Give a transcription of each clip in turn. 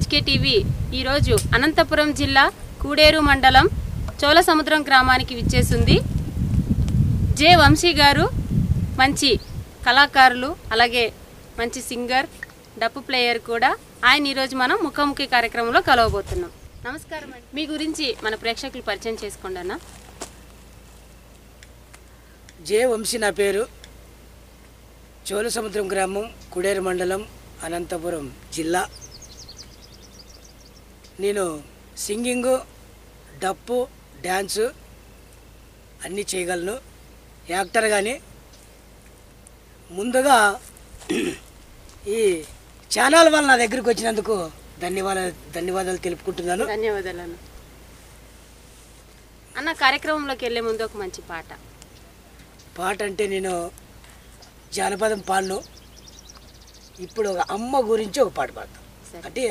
HK TV ఈరోజు అనంతపురం జిల్లా కూడేరు మండలం చోళసముద్రం గ్రామానికి విచ్చేసింది. జె వంశీ గారు మంచి కళాకారులు, అలాగే మంచి సింగర్, డప్పు ప్లేయర్ కూడా. ఆయన ఈరోజు మనం ముఖాముఖి కార్యక్రమంలో కలవబోతున్నాం. నమస్కారం అండి. మీ గురించి మన ప్రేక్షకులు పరిచయం చేసుకోండి అన్న. జె వంశీ నా పేరు. చోళసముద్రం గ్రామం, కూడేరు మండలం, అనంతపురం జిల్లా. నేను సింగింగు, డప్పు, డ్యాన్సు అన్నీ చేయగలను. యాక్టర్ కానీ. ముందుగా ఈ ఛానల్ వల్ల నా దగ్గరికి వచ్చినందుకు ధన్యవాదాలు తెలుపుకుంటున్నాను. ధన్యవాదాలు అన్న. అన్న, కార్యక్రమంలోకి వెళ్ళే ముందు ఒక మంచి పాట అంటే నేను జానపదం పాడను. ఇప్పుడు ఒక అమ్మ గురించి ఒక పాట పాడతాను. అంటే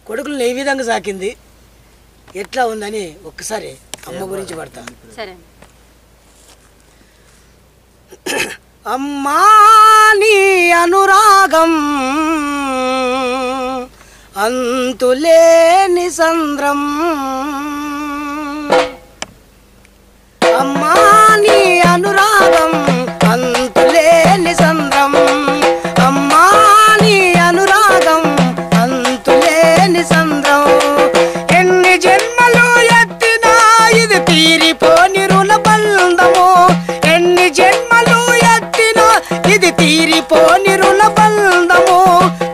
కొడుకులను ఏ విధంగా సాకింది, ఎట్లా ఉందని ఒక్కసారి అమ్మ గురించి పాడతాను. సరే. అమ్మా నీ అనురాగం అంతులేని సంద్రం, అమ్మా నీ అనురాగం అంతులేని సంద్రం, అమ్మా నీ అనురాగం అంతులేని సంద్రం. ఎన్ని జన్మలు ఎత్తినా ఇది తీరిపోని రుణ బంధము, ఎన్ని జన్మలు ఎత్తినా ఇది తీరిపోని రుణ బంధము,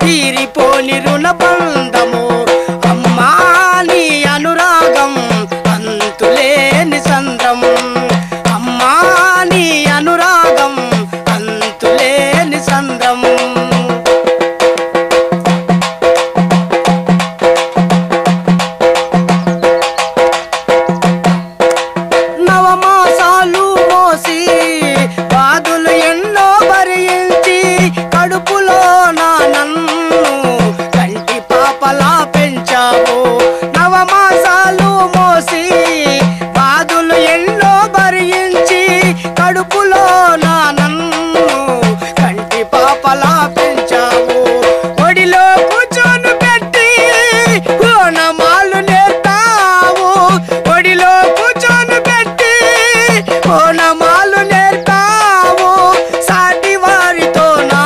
తీరిపోని రుణ బంధము. అమ్మా నీ అనురాగం అంతులేని సంద్రం, అమ్మా నీ అనురాగం అంతులేని సంద్రం. నవమాసాలు మోసి బాధలు ఎన్నో భరించి కడుపులో నా నన్ను కంటి పాపలా పెంచావు. నవమాసాలు మోసి బాధలు ఎన్నో భరించి కడుపులో నా నన్ను కంటి పాపలా పెంచావు. ఒడిలో కూర్చొని పెట్టి ఓనమాలు నేర్తావు, ఒడిలో కూర్చొని పెట్టి ఓనమాలు నేర్తావు. సాటి వారితో నా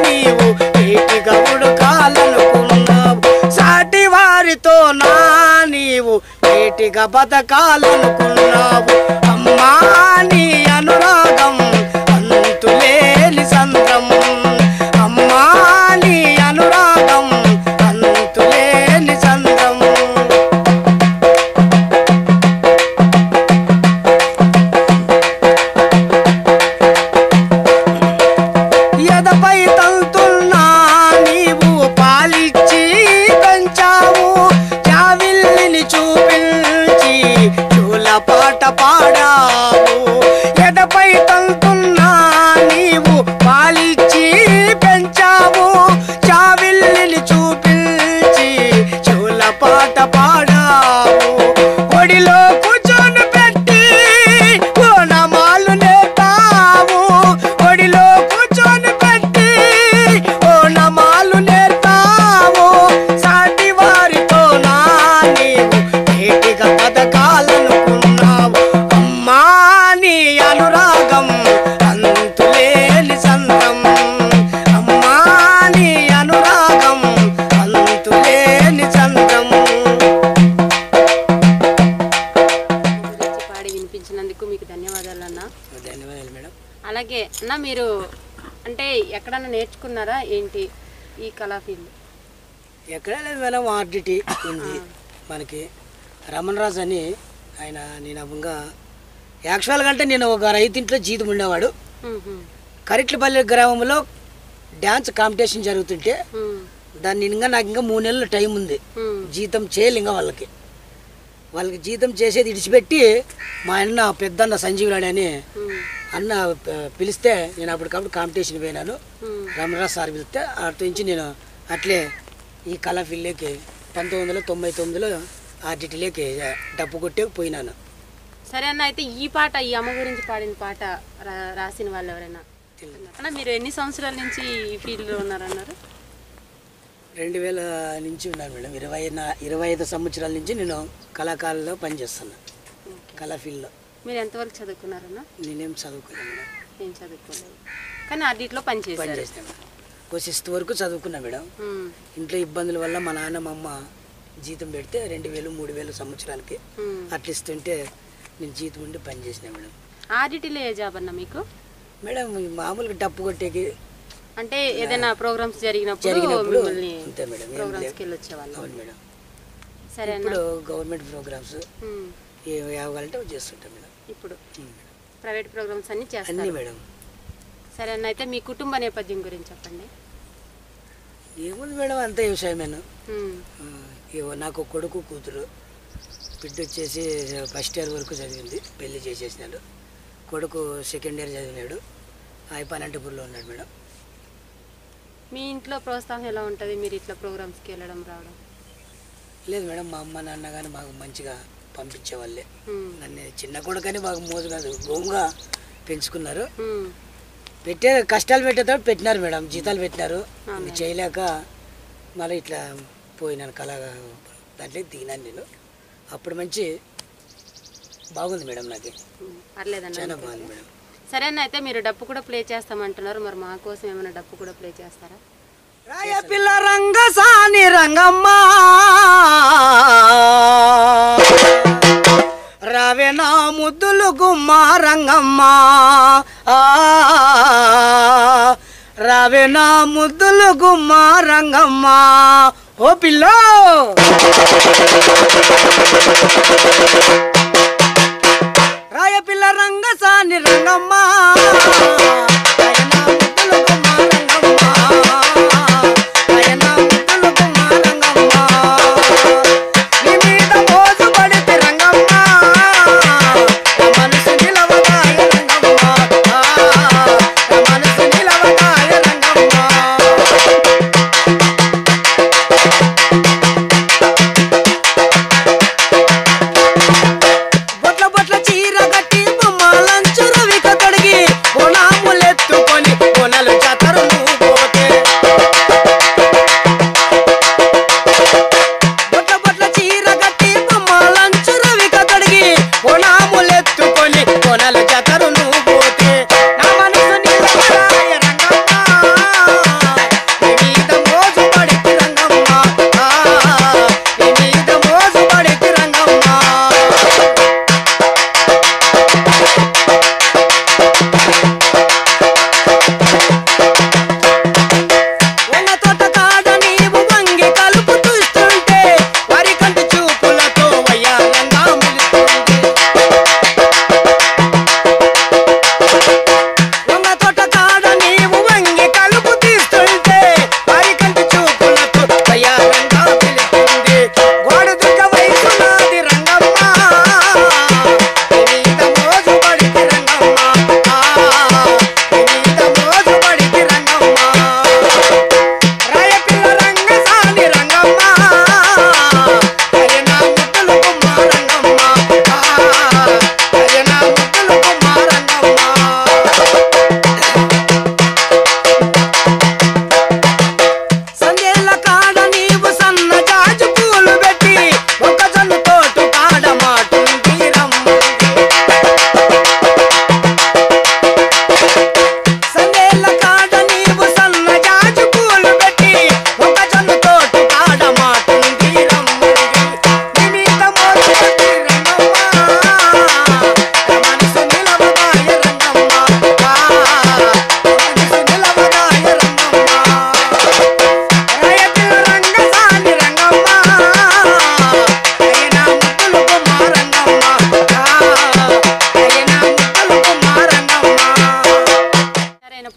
నీవు ఏటిగా ఉడకాలనుకున్నావు, సాటి వారితో నా నీవు ఏటిగా బతకాలనుకున్నావు. అమ్మా నీ అనురాగం అంతులేని సంద్రం, అమ్మా నీ అనురాగం అంతులేని సంద్రం. ఎదపై తంతున్నా నీవు పాలిచ్చి పెంచావు, జావిల్లిని చూపించి చూల పాట పాడావు. ఎదపై తంతున్నా నీవు పాలిచ్చి పెంచావు, జావిల్లిని చూపించి చూల పాట పాడావు. ఒడిలో కూర్చొని పెట్టి ఓనమాలు నేర్తావు, ఒడిలో కూర్చొని పెట్టి ఓనమాలు నేర్తావు. సాటి వారితో నా నీవు ఏటిగా బతకాలనుకున్నావు. అమ్మా నీ అనురాగం అంతులేని సంద్రం, అమ్మా నీ అనురాగం అంతులేని సంద్రం. గురించి పాడి వినిపించినందుకు మీకు ధన్యవాదాలు అన్న. ధన్యవాదాలు మేడం. అలాగే అన్న, మీరు అంటే ఎక్కడన్నా నేర్చుకున్నారా ఏంటి ఈ కళా ఫీల్డ్? ఎక్కడ లేదు మేడం, ఆర్డిటి ఉంది మనకి. రమణరాజు అని ఆయన, నేను అవ్వంగా యాక్చువల్గా అంటే నేను ఒక రైతింట్లో జీతం ఉండేవాడు. కరిట్లపల్లి గ్రామంలో డ్యాన్స్ కాంపిటీషన్ జరుగుతుంటే దాన్ని ఇంకా నాకు ఇంకా 3 నెలలు టైం ఉంది, జీతం చేయాలి. ఇంకా వాళ్ళకి జీతం చేసేది ఇడిచిపెట్టి మా అన్న పెద్దన్న సంజీవులాడి అని అన్న పిలిస్తే నేను అప్పటికప్పుడు కాంపిటీషన్ పోయినాను. రమణరాజు సార్ పిలిస్తే అటు నుంచి నేను అట్లే ఈ కళా ఫీల్డ్లోకి 1999లో ఆర్డిటీలోకి డప్పు కొట్టే పోయినాను. సరే అన్న, అయితే ఈ పాట, ఈ అమ్మ గురించి పాడిన పాట రాసిన వాళ్ళు ఎవరైనా అన్న? మీరు ఎన్ని సంవత్సరాల నుంచి ఈ ఫీల్డ్లో ఉన్నారన్నారు? 2000 నుంచి ఉన్నాను మేడం. 25 సంవత్సరాల నుంచి నేను కళాకారుల్లో పనిచేస్తున్నా, కళా ఫీల్డ్లో. మీరు ఎంతవరకు చదువుకున్నారన్నా? నేనేం చదువుకున్నాను మేడం. నేను చదువుకోలేదు, కానీ అన్నిట్లో పనిచేసాను. మేడం ఓ 6th వరకు చదువుకున్నా మేడం. ఇంట్లో ఇబ్బందుల వల్ల మా నాన్న మా అమ్మ జీతం పెడితే 2000 3000 సంవత్సరానికి అట్లా ఇస్తుంటే నేను జీతం ఉండి పనిచేసిన మేడం. ఆర్డిటీలో ఏ జాబ్ అన్నా మీకు? మేడం మామూలుగా డప్పు కొట్టేకి, అంటే ఏదైనా ప్రోగ్రామ్స్ జరిగినప్పుడు అంతే మేడం. ప్రోగ్రామ్స్కి వెళ్ళొచ్చేవాళ్ళు. అవును మేడం. సరే, ఇప్పుడు గవర్నమెంట్ ప్రోగ్రామ్స్ ఏ కావాలంటే చేస్తుంటాం మేడం. ఇప్పుడు ప్రైవేట్ ప్రోగ్రామ్స్ అన్ని చేస్తాను అన్నీ మేడం. సరే అన్న, అయితే మీ కుటుంబ నేపథ్యం గురించి చెప్పండి. ఏముంది మేడం, అంతా వ్యవసాయమేను. నాకు కొడుకు కూతురు, బిడ్డ వచ్చేసి ఫస్ట్ ఇయర్ వరకు చదివింది, పెళ్లి చేసేసినాడు. కొడుకు సెకండ్ ఇయర్ చదివినాడు, అనంతపూర్లో ఉన్నాడు మేడం. మీ ఇంట్లో ప్రోత్సాహం ఎలా ఉంటుంది మీరు ఇట్లా ప్రోగ్రామ్స్కి వెళ్ళడం రావడం? లేదు మేడం, మా అమ్మ నాన్న కానీ మాకు మంచిగా పంపించేవాళ్ళే. నన్ను చిన్న కొడుకని మాకు మోజు కాదు, గోముగా పెంచుకున్నారు. కష్టాలు పెట్టేటప్పుడు పెట్టినారు మేడం, జీతాలు పెట్టినారు. చేయలేక మళ్ళీ ఇట్లా పోయినాను, కళగా దాంట్లో దిగినాను నేను. అప్పుడు మంచి బాగుంది మేడం, నాకు పర్లేదన్న, చాలా బాగుంది మేడం. సరే అన్న, అయితే మీరు డప్పు కూడా ప్లే చేస్తామంటున్నారు, మరి మా కోసం ఏమైనా డప్పు కూడా ప్లే చేస్తారా? రాయ పిల్ల రంగసాని రంగమ్మ రావే నా ముద్దులు గుమ్మ రంగమ్మ, రావే నా ముద్దులు గుమ్మ రంగమ్మ. ఓ పిల్లో రాయ పిల్ల రంగసాని రంగమ్మ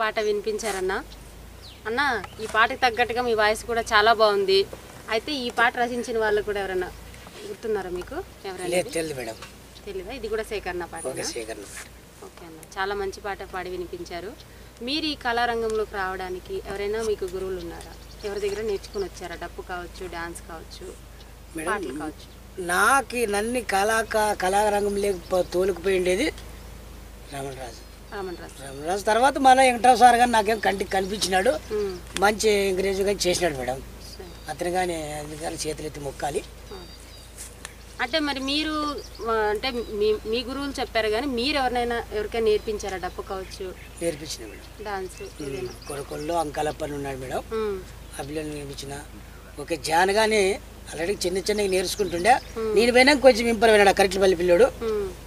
పాట వినిపించారన్న. అన్న, ఈ పాటకి తగ్గట్టుగా మీ వాయిస్ కూడా చాలా బాగుంది. అయితే ఈ పాట రచించిన వాళ్ళు కూడా ఎవరన్నా గుర్తున్నారా మీకు? ఎవరైనా తెలీదా? ఇది కూడా సేకరణ పాట. ఓకే అన్న, చాలా మంచి పాట పాడి వినిపించారు. మీరు ఈ కళారంగంలోకి రావడానికి ఎవరైనా మీకు గురువులు ఉన్నారా? ఎవరి దగ్గర నేర్చుకుని వచ్చారా? డప్పు కావచ్చు, డాన్స్ కావచ్చు, పాటలు కావచ్చు. నాకు నన్ను కళారంగంలో తోలుకుపోయిండేది రామన్రాజు తర్వాత మన వెంకటరావు సార్ గారు నాకేం కంటికి కనిపించినాడు, మంచి ఎంకరేజ్గా చేసినాడు మేడం. అతను కానీ అందుకని చేతులెత్తి మొక్కాలి. అంటే మరి మీరు అంటే మీ గురువులు చెప్పారు కానీ మీరు ఎవరికైనా నేర్పించారా? డప్పు కావచ్చు నేర్పించిన మేడం. డాన్స్ కొడుకుల్లో అంకాలప్పని ఉన్నాడు మేడం, ఆ పిల్లలు నేర్పించిన. ఓకే జానగానే ఆల్రెడీ చిన్నగా నేర్చుకుంటుండే. నేను పోయినా కొంచెం ఇంపర్ పోయినాడు కరెక్ట్పల్లి పిల్లోడు.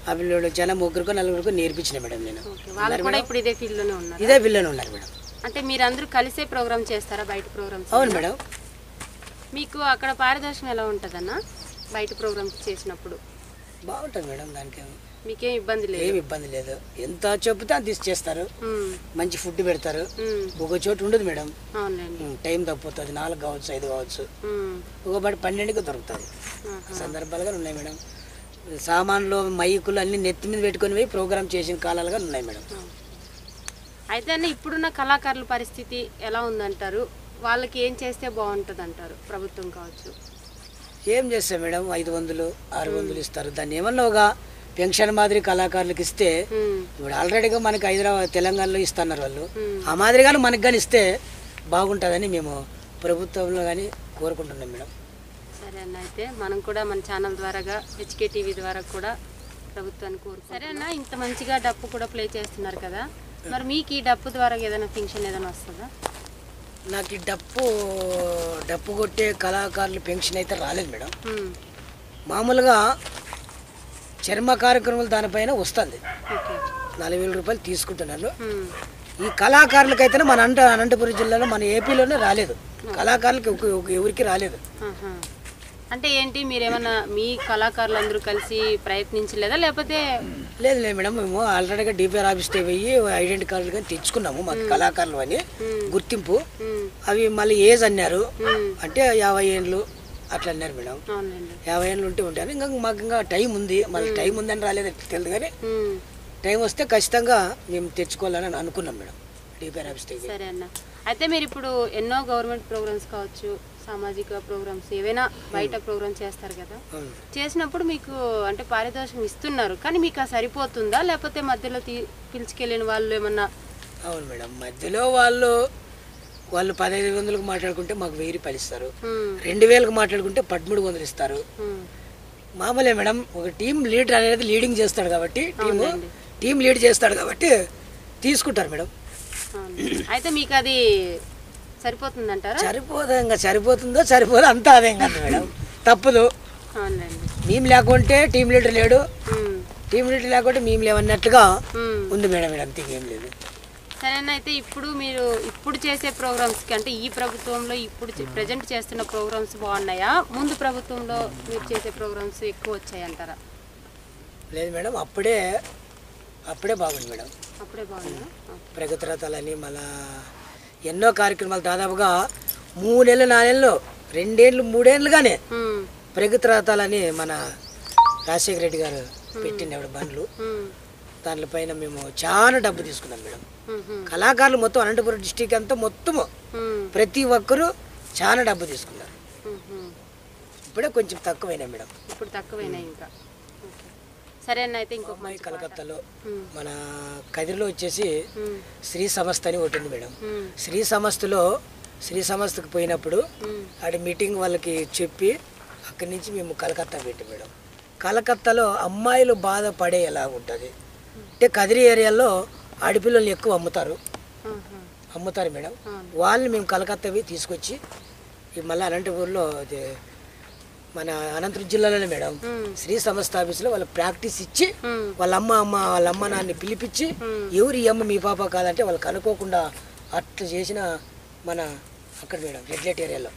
ఆ పిల్లోడు చాలా ముగ్గురుకో నలుగురికో నేర్పించిన మేడం నేను. వాళ్ళు కూడా ఇప్పుడు ఇదే ఫీల్డ్లోనే ఉన్నారు? ఇదే ఫీల్డ్లోనే ఉన్నారు మేడం. అంటే మీరందరూ కలిసే ప్రోగ్రామ్ చేస్తారా బయట ప్రోగ్రామ్స్? అవును మేడం. మీకు అక్కడ పారితోషికం ఎలా ఉంటుందన్న బయట ప్రోగ్రామ్స్ చేసినప్పుడు? బాగుంటుంది మేడం, దానికి మీకేం ఇబ్బంది లేదు? ఏమి ఇబ్బంది లేదు, ఎంత చెప్తే అంత చేస్తారు. మంచి ఫుడ్ పెడతారు, ఒక చోటు ఉండదు మేడం. టైం తప్పుతుంది, 4 కావచ్చు 5 కావచ్చు, ఒకటి 12కి దొరుకుతుంది. సందర్భాలుగా ఉన్నాయి మేడం. సామాన్లు మైకులు అన్ని నెత్తి మీద పెట్టుకొని పోయి ప్రోగ్రామ్ చేసిన కాలాలుగా ఉన్నాయి మేడం. అయితే అన్న ఇప్పుడున్న కళాకారుల పరిస్థితి ఎలా ఉందంటారు? వాళ్ళకి ఏం చేస్తే బాగుంటుంది అంటారు? ప్రభుత్వం కావచ్చు ఏం చేస్తాం మేడం, 500 600 ఇస్తారు. దాన్ని ఏమన్నా ఒక పెన్షన్ మాదిరి కళాకారులకు ఇస్తే, ఇప్పుడు ఆల్రెడీగా మనకి హైదరాబాద్ తెలంగాణలో ఇస్తున్నారు వాళ్ళు, ఆ మాదిరిగానే మనకు కానీ ఇస్తే బాగుంటుందని మేము ప్రభుత్వంలో కానీ కోరుకుంటున్నాం మేడం. సరే అన్న, అయితే మనం కూడా మన ఛానల్ ద్వారాగా హెచ్కే టీవీ ద్వారా కూడా ప్రభుత్వాన్ని కోరుకుంటాం. సరే అన్న, ఇంత మంచిగా డప్పు కూడా ప్లే చేస్తున్నారు కదా, మరి మీకు ఈ డప్పు ద్వారా ఏదైనా ఫంక్షన్ ఏదైనా వస్తుందా? నాకు ఈ డప్పు కొట్టే కళాకారుల పెన్షన్ అయితే రాలేదు మేడం. మామూలుగా చర్మ కార్యక్రమాలు దానిపైన వస్తుంది, 4,000 రూపాయలు తీసుకుంటున్నాను. ఈ కళాకారులకైతే మన అనంతపురం జిల్లాలో మన ఏపీలోనే రాలేదు, కళాకారులకి ఎవరికి రాలేదు. అంటే ఏంటి, మీరేమన్నా మీ కళాకారులు అందరూ కలిసి ప్రయత్నించలేదా లేకపోతే? లేదు మేడం, మేము ఆల్రెడీగా డిపిఆర్ ఆఫీస్ పోయి ఐడెంటిటీ కార్డులు కానీ తెచ్చుకున్నాము, మాకు కళాకారులు అని గుర్తింపు. అవి మళ్ళీ ఏజ్ అన్నారు, అంటే 50 ఏళ్ళు అట్లా అన్నారు మేడం. 50 ఏళ్ళు ఉంటాను, ఇంకా మాకు ఇంకా టైం ఉంది, మళ్ళీ టైం ఉందని రాలేదు తెలియదు, కానీ టైం వస్తే ఖచ్చితంగా మేము తెచ్చుకోవాలని అనుకున్నాం మేడం డిపిఆర్ ఆఫీస్. సరే అన్న, అయితే మీరు ఇప్పుడు ఎన్నో గవర్నమెంట్ ప్రోగ్రామ్స్ కావచ్చు, సామాజిక ప్రోగ్రామ్స్ ఏవైనా బయట ప్రోగ్రామ్ చేస్తారు కదా, చేసినప్పుడు మీకు అంటే పారితోషికం ఇస్తున్నారు, కానీ మీకు అది సరిపోతుందా లేకపోతే మధ్యలో పిలుచుకెళ్ళిన వాళ్ళు ఏమన్నా? అవును మేడం, మధ్యలో వాళ్ళు 1500కు మాట్లాడుకుంటే మాకు 1000 రూపాయలు ఇస్తారు, 2000కు మాట్లాడుకుంటే 1300 ఇస్తారు. మామూలే మేడం, ఒక టీం లీడర్ అనేది లీడింగ్ చేస్తాడు కాబట్టి, టీం లీడ్ చేస్తాడు కాబట్టి తీసుకుంటారు మేడం. అయితే మీకు అది సరిపోతుందంటారా? సరిపోతుందో సరిపోదు అంతా అదే కాదు మేడం, తప్పదు. మేము లేకుంటే టీం లీడర్ లేడు, టీం లీడర్ లేకుంటే మేము లేవన్నట్లుగా ఉంది మేడం, అంతేం లేదు. సరేనా, అయితే ఇప్పుడు మీరు ఇప్పుడు చేసే ప్రోగ్రామ్స్కి అంటే ఈ ప్రభుత్వంలో ఇప్పుడు ప్రజెంట్ చేస్తున్న ప్రోగ్రామ్స్ బాగున్నాయా, ముందు ప్రభుత్వంలో మీరు చేసే ప్రోగ్రామ్స్ ఎక్కువ వచ్చాయి అంటారా? లేదు మేడం, అప్పుడే బాగుంది మేడం, అప్పుడే బాగుంది. ప్రగతి రథాలని మళ్ళా ఎన్నో కార్యక్రమాలు దాదాపుగా 3 నెలలు 4 నెలలు 2 ఏళ్ళు 3 ఏళ్ళుగానే ప్రగతి రథాలని మన రాజశేఖర రెడ్డి గారు పెట్టిండే బండ్లు, దానిపైన మేము చాలా డబ్బు తీసుకున్నాం మేడం. కళాకారులు మొత్తం అనంతపురం డిస్టిక్ అంతా మొత్తము ప్రతి ఒక్కరూ చాలా డబ్బు తీసుకున్నారు. ఇప్పుడే కొంచెం తక్కువైనా మేడం, ఇప్పుడు తక్కువైనాయి ఇంకా. సరే అన్న, అయితే ఇంకొక అమ్మాయి కలకత్తాలో మన కదిరిలో వచ్చేసి శ్రీ సంస్థ అని ఒకటి ఉంది మేడం. శ్రీ సంస్థకు పోయినప్పుడు ఆడ మీటింగ్ వాళ్ళకి చెప్పి అక్కడి నుంచి మేము కలకత్తా పెట్టి మేడం. కలకత్తాలో అమ్మాయిలు బాధపడేలా ఉంటుంది అంటే కదిరి ఏరియాలో ఆడపిల్లల్ని ఎక్కువ అమ్ముతారు మేడం. వాళ్ళని మేము కలకత్తావి తీసుకొచ్చి మళ్ళీ అనంతపూర్లో మన అనంతపురం జిల్లాలోనే మేడం శ్రీ సంస్థ ఆఫీసులో వాళ్ళ ప్రాక్టీస్ ఇచ్చి వాళ్ళ అమ్మ నాన్ని పిలిపించి ఎవరు ఈ అమ్మ మీ పాప కాదంటే వాళ్ళకి అనుకోకుండా అట్లా చేసిన మన అక్కడ మేడం రెడ్లెట్ ఏరియాలో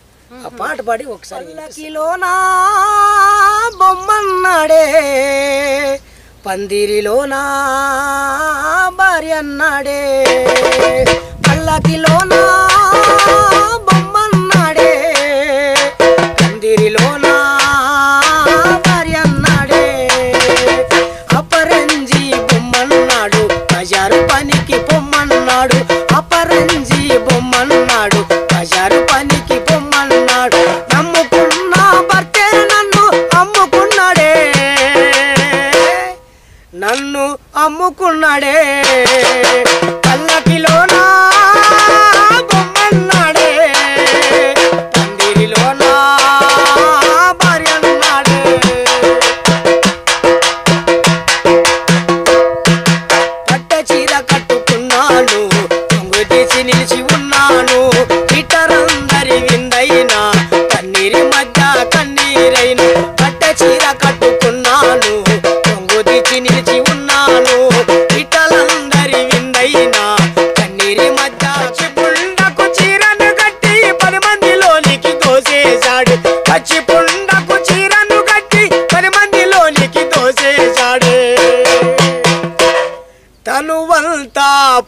ఆ పాట పాడి ఒకసారి కిలోనా బొమ్మన్నాడే పందిరిలోనా భార్య అన్నాడే పల్లకిలోనా బొమ్మన్నాడే పందిరిలోనా భార్య అన్నాడే అపరంజి బొమ్మన్నాడు బజారు పనికి పొమ్మన్నాడు అపరంజి బొమ్మన్నాడు బజారు పనికి పొమ్మన్నాడు నమ్ముకున్న భర్తే నన్ను అమ్ముకున్నాడే పల్లకిలోనా బొమ్మన్నాడే పందిరిలోనా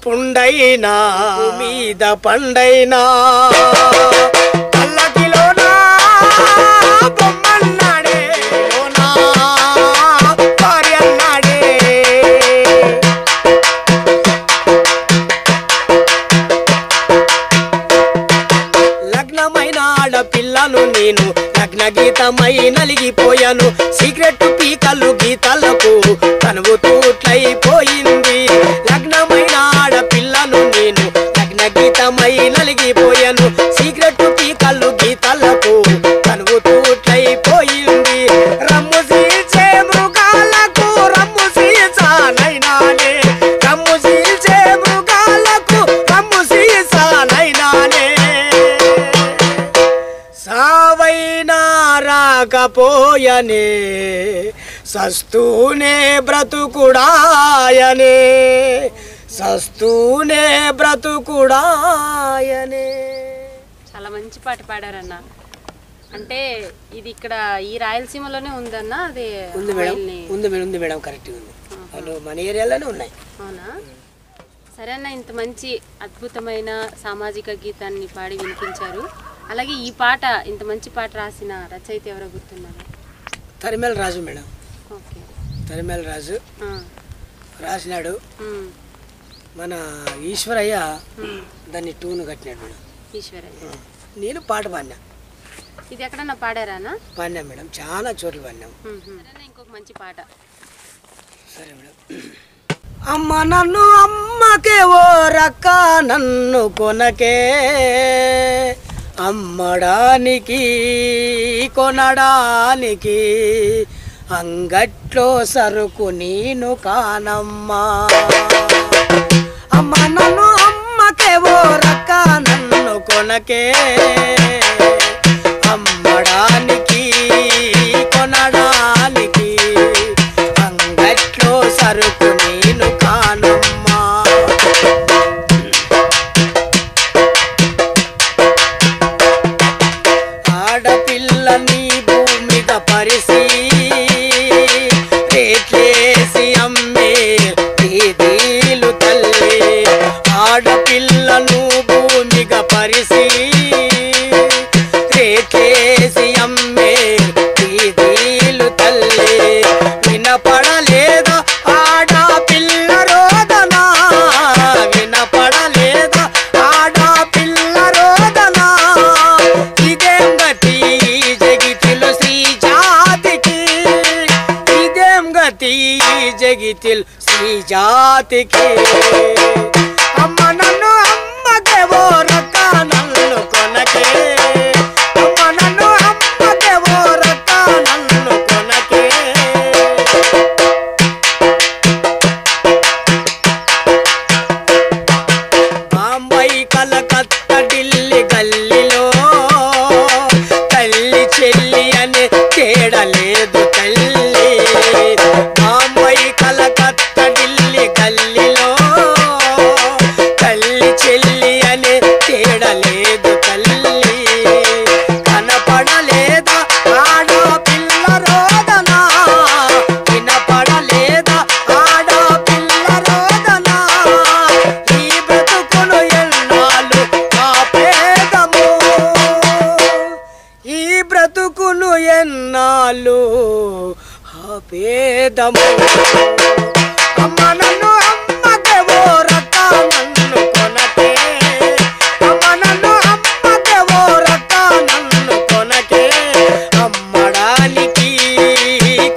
పుండైనా మీద పండైనా పల్లకిలోనా బొమ్మన్నాడే లోనా భార్య అన్నాడే లగ్నమైన ఆడపిల్లను నేను లగ్న గీతమై నలిగిపోయాను సిగరెట్ పీకలు గీతలకు కనువు తూట్లైపోయింది లగ్నమైన ఆడపిల్లను నేను లగ్న గీతమై నలిగిపోయాను సిగరెట్ పీకలు గీతలకు కనువు తూట్లైపోయింది రమ్ము సీల్చే మృగాలకు రమ్ము సీసానైనానే రమ్ము సీల్చే మృగాలకు రమ్ము సీసానైనానే సావైనా రాకపోయనే సస్తూనే బ్రతుకుడాయనే సస్తూనే బ్రతుకుడాయనే. చాలా మంచి పాట పాడారన్న. అంటే ఇది ఇక్కడ ఈ రాయలసీమలోనే ఉందన్న? అది ఉంది మేడం, ఉంది మేడం, ఉంది మేడం, కరెక్ట్ ఉంది. వాళ్ళు మన ఏరియాలోనే ఉన్నాయి. అవునా? సరే అన్న, ఇంత మంచి అద్భుతమైన సామాజిక గీతాన్ని పాడి వినిపించారు. అలాగే ఈ పాట, ఇంత మంచి పాట రాసిన రచయిత ఎవరో గుర్తున్నారు? తరిమేల రాజు మేడం. ఓకే, తరిమేల రాజు రాసినాడు. మన ఈశ్వరయ్య దాన్ని టూను కట్టినాడు మేడం. ఈశ్వరయ్య. నేను పాట పాడినా. ఇది ఎక్కడన్నా పాడారానా? పాడినా మేడం, చాలా చోట్ల పాడినాం. ఇంకొక మంచి పాట. సరే మేడం. అమ్మ నన్ను అమ్మకే ఓ రక్క నన్ను కొనకే అమ్మడానికి కొనడానికి అంగట్లో సరుకు నేను కానమ్మా అమ్మ నన్ను అమ్మకే ఓ రక్క నన్ను కొనకే అమ్మడానికి కొనడానికి అంగట్లో సరుకు నేను కానమ్మా ఆడపిల్లని భూమిద పరిసి రేట్లేసి అమ్మే దీలు తల్లి ఆడపిల్లను భూమిగా పరిసి రేట్లేసి అమ్మే దీలు తల్లి వినపడలేదా ఆడపిల్ల రోదనా వినపడలేదా ఆడపిల్ల రోదనా ఇదేం గతి జగితిలో శ్రీ జాతికి ఇదేం గతి జగితిల్ శ్రీ జాతికి అమ్మ నన్ను అమ్మకే ఓ రక్క నన్ను కొనకే అమ్మ నన్ను అమ్మకే ఓ రక్క నన్ను కొనకే బాంబై కలకత్తా ఢిల్లీ గల్లీలో తల్లి చెల్లి అనే తేడలేదు తల్లి బాంబై కలకత్తా ఢిల్లీ గల్లీలో తల్లి చెల్లి అనే తేడలేదు తల్లి కనపడలేదా ఆడపిల్ల రోదనా వినపడలేదా ఆడపిల్ల రోదనా ఈ బ్రతుకును ఎన్నాళ్ళు ఆపేదము ఈ బ్రతుకును ఎన్నాళ్ళు ఆపేదము అమ్మ నన్ను అమ్మకే ఓ రక్క నన్ను కొనకే అమ్మ నన్ను అమ్మకే ఓ రక్క నన్ను కొనకే అమ్మడానికి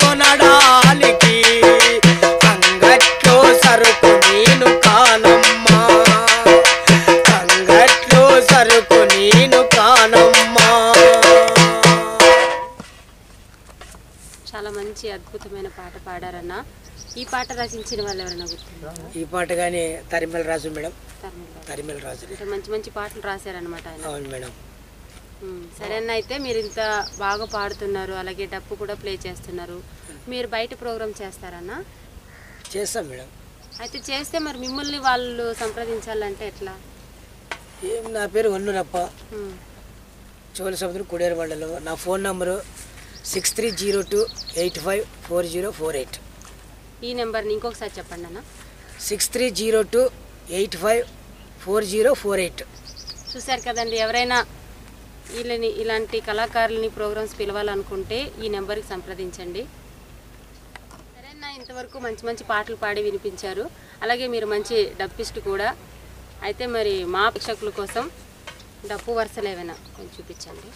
కొనడానికి అంగట్లో సరుకు నేను కానమ్మా అంగట్లో సరుకు నేను కానమ్మా. చాలా మంచి అద్భుతమైన పాట పాడారన్న. ఈ పాట రచించిన వాళ్ళు ఎవరైనా గుర్తున్నారు? ఈ పాట కానీ తరిమేల రాజు మేడం. తరిమేల రాజు అంటే మంచి మంచి పాటలు రాశారనమాట ఆయన. అవును మేడం. సరే అన్న, అయితే మీరు ఇంత బాగా పాడుతున్నారు, అలాగే డప్పు కూడా ప్లే చేస్తున్నారు. మీరు బయట ప్రోగ్రామ్ చేస్తారన్నా? చేస్తాం మేడం. అయితే చేస్తే మరి మిమ్మల్ని వాళ్ళు సంప్రదించాలంటే ఎట్లా? ఏం నా పేరు వన్నూరప్ప, చోళ సముద్రం కుడేరు మండలం. నా ఫోన్ నంబరు 6302854048. ఈ నెంబర్ని ఇంకొకసారి చెప్పండి అన్న. 6302 854048. చూశారు కదండి, ఎవరైనా ఇలాంటి కళాకారులని ప్రోగ్రామ్స్ పిలవాలనుకుంటే ఈ నెంబర్కి సంప్రదించండి. సరేనా, ఇంతవరకు మంచి మంచి పాటలు పాడి వినిపించారు. అలాగే మీరు మంచి డప్పిస్ట్ కూడా. అయితే మరి మా ప్రేక్షకుల కోసం డప్పు వరుసలు ఏమైనా కొంచెం చూపించండి.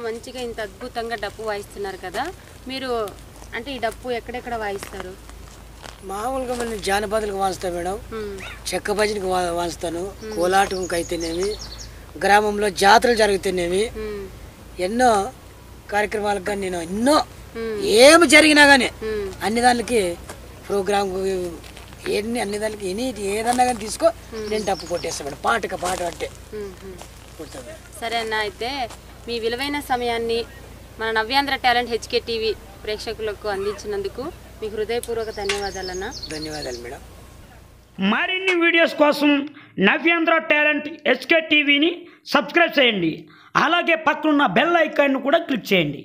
మంచిగా ఇంత అద్భుతంగా డప్పు వాయిస్తున్నారు కదా, మీరు అంటే ఈ డప్పు ఎక్కడెక్కడ వాయిస్తారు? మామూలుగా మనం జానపదాలకు వాయిస్తాను మేడం, చెక్క భజనకి వాయిస్తాను, కోలాటంకి అయితేనేమి, గ్రామంలో జాతరలు జరుగుతున్నాయి, ఎన్నో కార్యక్రమాలకు కానీ నేను ఎన్నో ఏమి జరిగినా కానీ అన్ని దానికి ప్రోగ్రామ్ అన్ని దానికి ఏదన్నా కానీ తీసుకో నేను డప్పు కొట్టేస్తాను పాటకి పాట అంటే. సరే అన్న, అయితే మీ విలువైన సమయాన్ని మన నవ్యాంధ్ర టాలెంట్ హెచ్కే టీవీ ప్రేక్షకులకు అందించినందుకు మీకు హృదయపూర్వక ధన్యవాదాలన్న. ధన్యవాదాలు మేడం. మరిన్ని వీడియోస్ కోసం నవ్యాంధ్ర టాలెంట్ హెచ్కే టీవీని సబ్స్క్రైబ్ చేయండి. అలాగే పక్కనున్న బెల్ ఐకాన్ను కూడా క్లిక్ చేయండి.